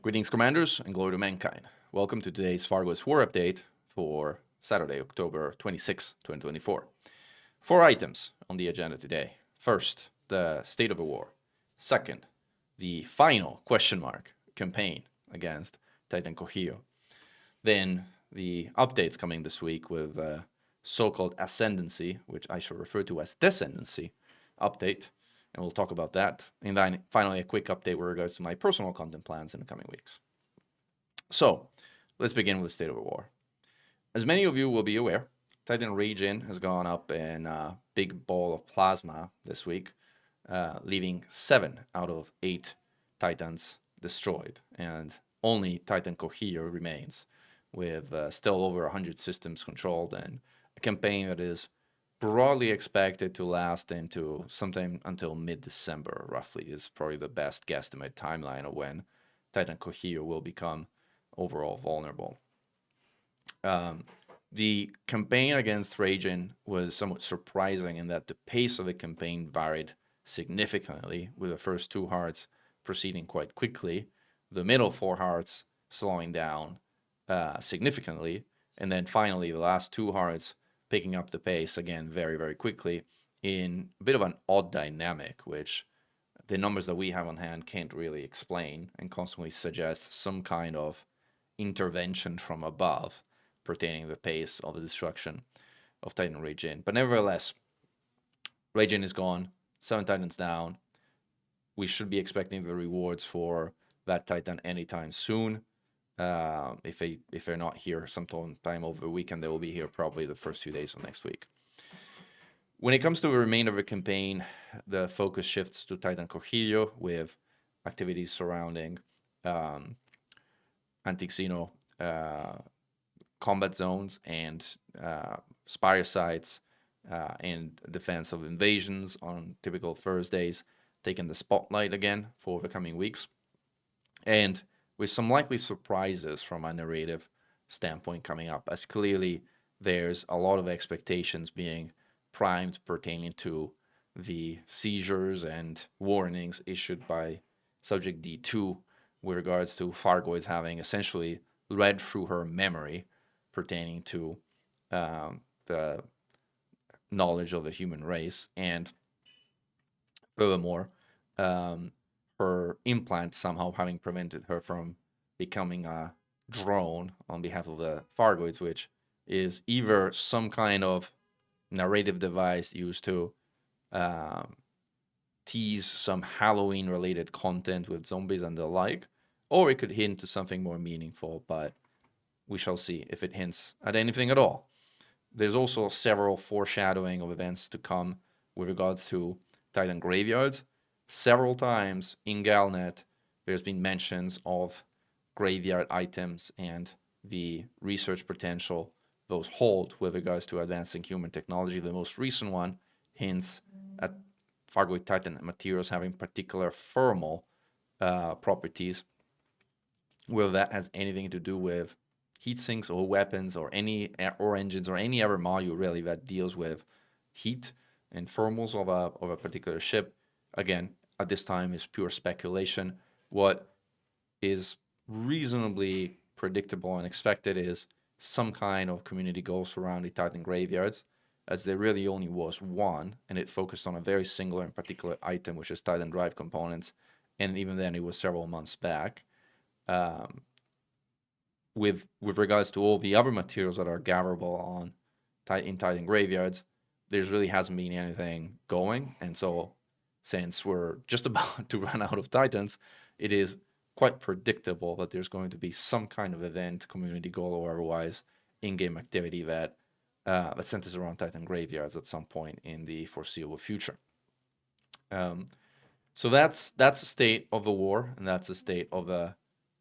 Greetings, Commanders, and glory to mankind. Welcome to today's Thargoid War Update for Saturday, October 26, 2024. 4 items on the agenda today. First, the state of the war. Second, the final question mark campaign against Titan Kohio. Then the updates coming this week with so-called Ascendancy, which I shall refer to as Descendancy update, and we'll talk about that. And then finally, a quick update with regards to my personal content plans in the coming weeks. So, let's begin with State of the War. As many of you will be aware, Titan Regen has gone up in a big ball of plasma this week, leaving 7 out of 8 Titans destroyed, and only Titan Kohio remains, with still over 100 systems controlled, and a campaign that is broadly expected to last into sometime until mid-December, roughly, is probably the best guesstimate timeline of when Titan Kohio will become overall vulnerable. The campaign against Regen was somewhat surprising in that the pace of the campaign varied significantly, with the first 2 hearts proceeding quite quickly, the middle 4 hearts slowing down significantly, and then finally the last 2 hearts picking up the pace again very, very quickly in a bit of an odd dynamic, which the numbers that we have on hand can't really explain and constantly suggest some kind of intervention from above pertaining to the pace of the destruction of Titan Regen. But nevertheless, Regen is gone, 7 Titans down. We should be expecting the rewards for that Titan anytime soon. If they're not here sometime over the weekend, they will be here probably the first few days of next week. When it comes to the remainder of the campaign, the focus shifts to Titan Kohio with activities surrounding anti-Xeno combat zones and spire sites and defense of invasions on typical Thursdays, taking the spotlight again for the coming weeks. And with some likely surprises from a narrative standpoint coming up, as clearly there's a lot of expectations being primed pertaining to the seizures and warnings issued by Subject D2 with regards to Thargoid having essentially read through her memory pertaining to the knowledge of the human race, and furthermore, her implant somehow having prevented her from becoming a drone on behalf of the Thargoids, which is either some kind of narrative device used to tease some Halloween-related content with zombies and the like, or it could hint to something more meaningful, but we shall see if it hints at anything at all. There's also several foreshadowing of events to come with regards to Titan graveyards. Several times in Galnet, there's been mentions of graveyard items and the research potential those hold with regards to advancing human technology. The most recent one hints at Thargoid Titan materials having particular thermal properties, whether that has anything to do with heat sinks or weapons or engines or any other module really that deals with heat and thermals of a particular ship. Again, at this time is pure speculation. What is reasonably predictable and expected is some kind of community goal surrounding Titan graveyards, as there really only was one, and it focused on a very singular and particular item, which is Titan drive components, and even then it was several months back. With regards to all the other materials that are gatherable in Titan graveyards, there really hasn't been anything going, and so since we're just about to run out of Titans, it is quite predictable that there's going to be some kind of event, community goal or otherwise, in-game activity that centers around Titan graveyards at some point in the foreseeable future. So that's the state of the war, and that's the state of the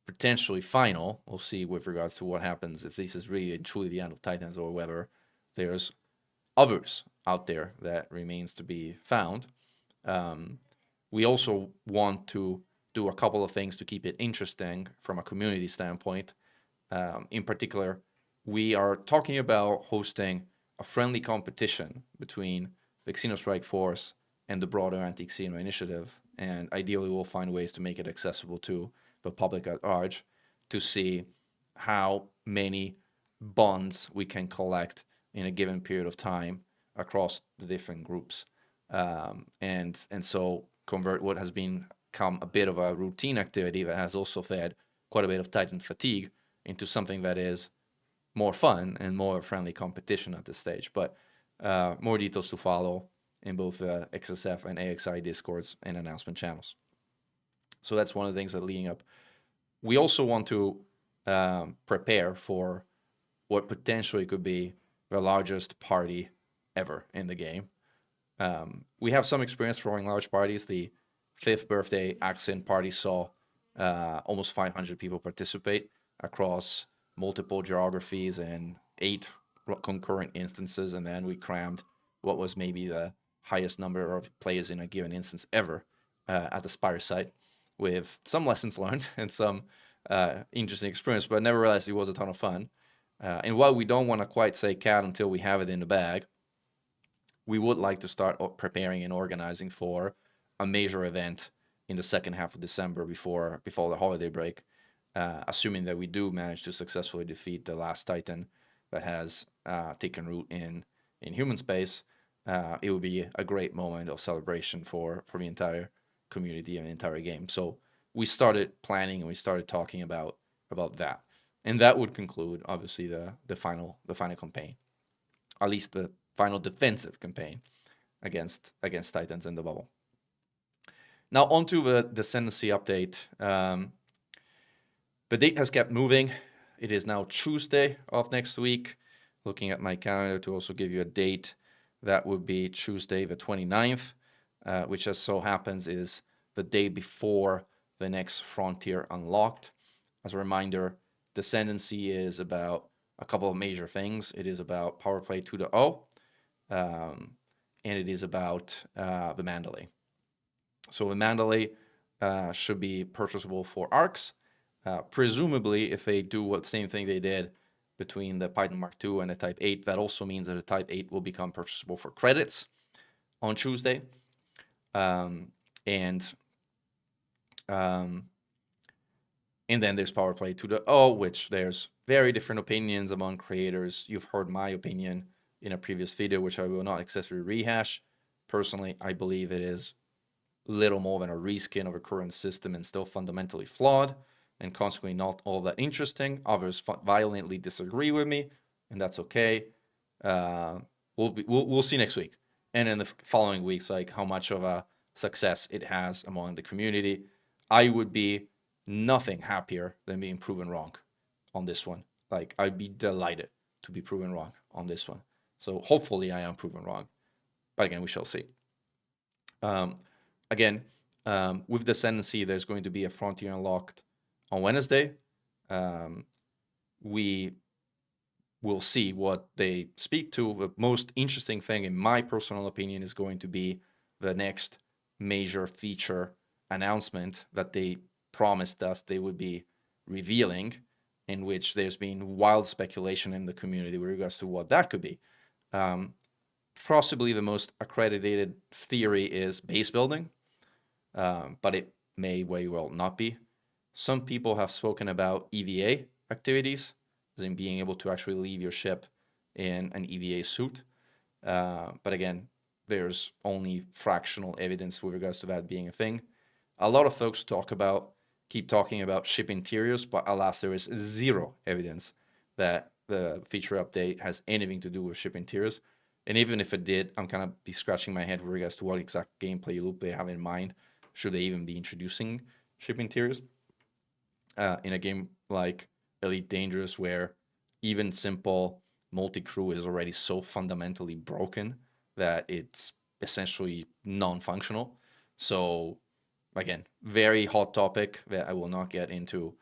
potentially final. We'll see with regards to what happens if this is really and truly the end of Titans, or whether there's others out there that remains to be found. We also want to do a couple of things to keep it interesting from a community standpoint. In particular, we are talking about hosting a friendly competition between the Xenostrike Force and the broader Anti-Xeno initiative, and ideally we'll find ways to make it accessible to the public at large, to see how many bonds we can collect in a given period of time across the different groups. And so convert what has become a bit of a routine activity that has also fed quite a bit of Titan fatigue into something that is more fun and more friendly competition at this stage. But more details to follow in both XSF and AXI Discords and announcement channels. So that's one of the things that are leading up. We also want to prepare for what potentially could be the largest party ever in the game. We have some experience throwing large parties. The 5th birthday Accent party saw almost 500 people participate across multiple geographies and 8 concurrent instances, and then we crammed what was maybe the highest number of players in a given instance ever at the Spire site, with some lessons learned and some interesting experience, but nevertheless, it was a ton of fun. And while we don't want to quite say cat until we have it in the bag, we would like to start preparing and organizing for a major event in the second half of December before the holiday break, assuming that we do manage to successfully defeat the last Titan that has taken root in human space. It would be a great moment of celebration for the entire community and the entire game. So we started planning and we started talking about that, and that would conclude obviously the final campaign, at least the final defensive campaign against Titans in the bubble. Now onto the Descendancy update. The date has kept moving. It is now Tuesday of next week. Looking at my calendar to also give you a date, that would be Tuesday the 29th, which as so happens is the day before the next Frontier Unlocked. As a reminder, Descendancy is about a couple of major things. It is about Power Play 2.0, and it is about the Mandalay. So the Mandalay should be purchasable for ARCs. Presumably, if they do what same thing they did between the Python Mark II and the Type 8, that also means that the Type 8 will become purchasable for credits on Tuesday. And then there's Power Play 2.0, which there's very different opinions among creators. You've heard my opinion in a previous video, which I will not excessively rehash. Personally, I believe it is little more than a reskin of a current system and still fundamentally flawed, and consequently not all that interesting. Others violently disagree with me, and that's okay. We'll see next week, and in the following weeks, like how much of a success it has among the community. I would be nothing happier than being proven wrong on this one. Like, I'd be delighted to be proven wrong on this one. So hopefully I am proven wrong, but again, we shall see. Again, with Descendancy, there's going to be a Frontier Unlocked on Wednesday. We will see what they speak to. The most interesting thing, in my personal opinion, is going to be the next major feature announcement that they promised us they would be revealing, in which there's been wild speculation in the community with regards to what that could be. Possibly the most accredited theory is base building, but it may very well not be. Some people have spoken about EVA activities, as in being able to actually leave your ship in an EVA suit. But again, there's only fractional evidence with regards to that being a thing. A lot of folks keep talking about ship interiors, but alas, there is zero evidence that the feature update has anything to do with ship interiors. And even if it did, I'm kind of be scratching my head with regards to what exact gameplay loop they have in mind. Should they even be introducing ship interiors in a game like Elite Dangerous, where even simple multi-crew is already so fundamentally broken that it's essentially non-functional? So again, very hot topic that I will not get into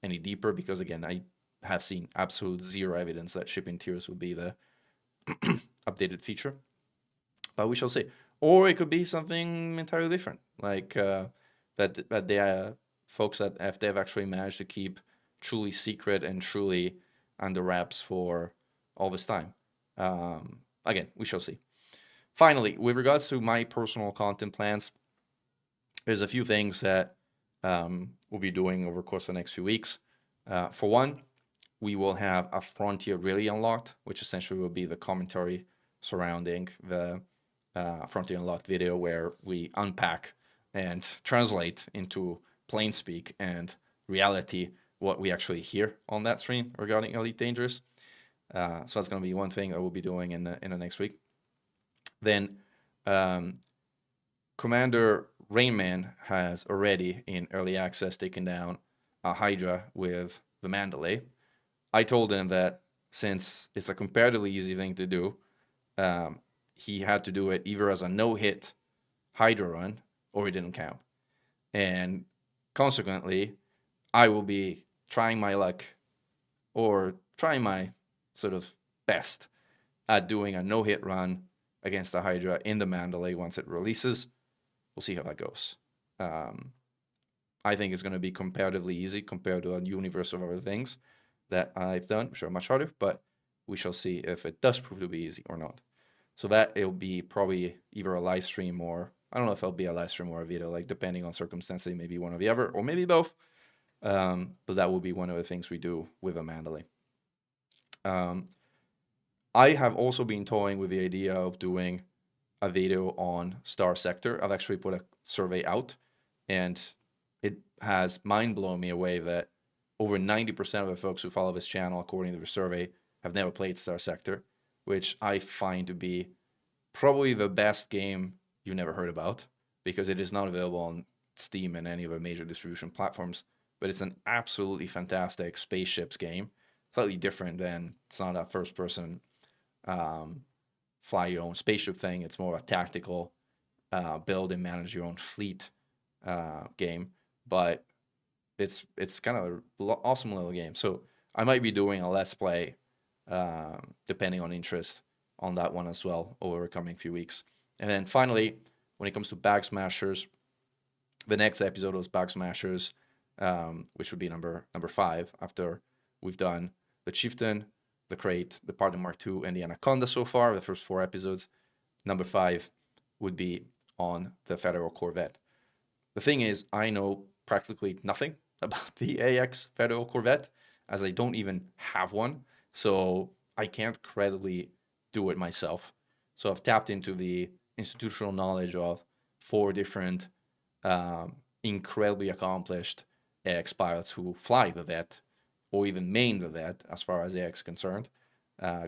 any deeper, because again, I have seen absolute zero evidence that ship interiors would be the updated feature, but we shall see. Or it could be something entirely different, like that the folks at FDev actually managed to keep truly secret and truly under wraps for all this time. Again, we shall see. Finally, with regards to my personal content plans, there's a few things that we'll be doing over the course of the next few weeks. For one, we will have a frontier really unlocked, which essentially will be the commentary surrounding the frontier unlocked video, where we unpack and translate into plain speak and reality what we actually hear on that stream regarding Elite Dangerous. So that's going to be one thing I will be doing in the next week. Then um, Commander Rainman has already in early access taken down a Hydra with the Mandalay. I told him that since it's a comparatively easy thing to do, he had to do it either as a no-hit Hydra run or he didn't count. And consequently, I will be trying my luck or trying my sort of best at doing a no-hit run against the Hydra in the Mandalay once it releases. We'll see how that goes. I think it's going to be comparatively easy compared to a universe of other things that I've done, which are much harder, but we shall see if it does prove to be easy or not. So that it'll be probably either a live stream or I don't know if it'll be a live stream or a video, like depending on circumstances, maybe one or the other, or maybe both. But that will be one of the things we do with a Mandalay. I have also been toying with the idea of doing a video on Star Sector. I've actually put a survey out, and it has mind blown me away that over 90% of the folks who follow this channel, according to the survey, have never played Star Sector, which I find to be probably the best game you never heard about, because it is not available on Steam and any of the major distribution platforms. But it's an absolutely fantastic spaceships game. Slightly different than, it's not a first person fly your own spaceship thing. It's more a tactical build and manage your own fleet game. But it's kind of an awesome little game. So I might be doing a let's play, depending on interest, on that one as well over the coming few weeks. And then finally, when it comes to Bag Smashers, the next episode was Bag Smashers, which would be number 5 after we've done the Chieftain, the Crate, the Partner Mark II, and the Anaconda so far, the first 4 episodes. Number 5 would be on the Federal Corvette. The thing is, I know practically nothing about the AX Federal Corvette, as I don't even have one, so I can't credibly do it myself. So I've tapped into the institutional knowledge of 4 different incredibly accomplished AX pilots who fly the Vet, or even main the Vet as far as AX is concerned.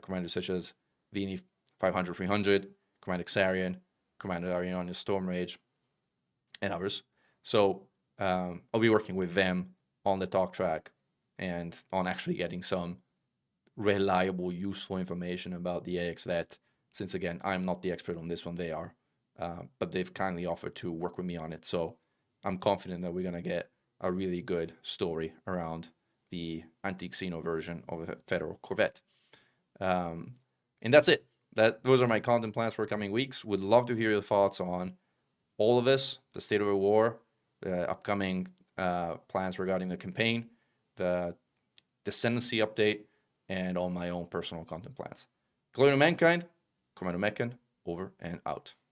Commanders such as Vini 500-300, Commander Xarian, Commander Ariana Stormrage, and others. So I'll be working with them on the talk track and on actually getting some reliable, useful information about the AX Vet, since again, I'm not the expert on this one, they are. But they've kindly offered to work with me on it. So I'm confident that we're going to get a really good story around the anti-Xeno version of the Federal Corvette. And that's it. Those are my content plans for coming weeks. Would love to hear your thoughts on all of this, the state of the war, the upcoming plans regarding the campaign, the Descendancy update, and all my own personal content plans. Glory to mankind, Commander Mechan, over and out.